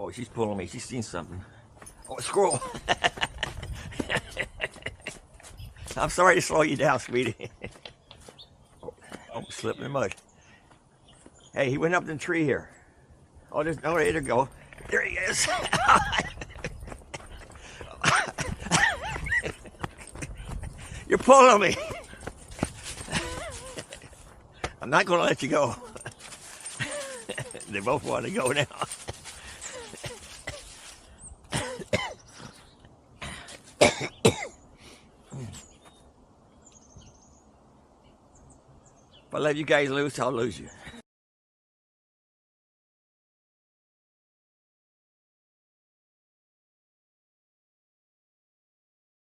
Oh, she's pulling me. She's seen something. Oh, a squirrel. I'm sorry to slow you down, sweetie. Oh, slip in the mud. Hey, he went up the tree here. Oh, there's no way to go. There he is. You're pulling me. I'm not going to let you go. They both want to go now. If I let you guys loose, I'll lose you.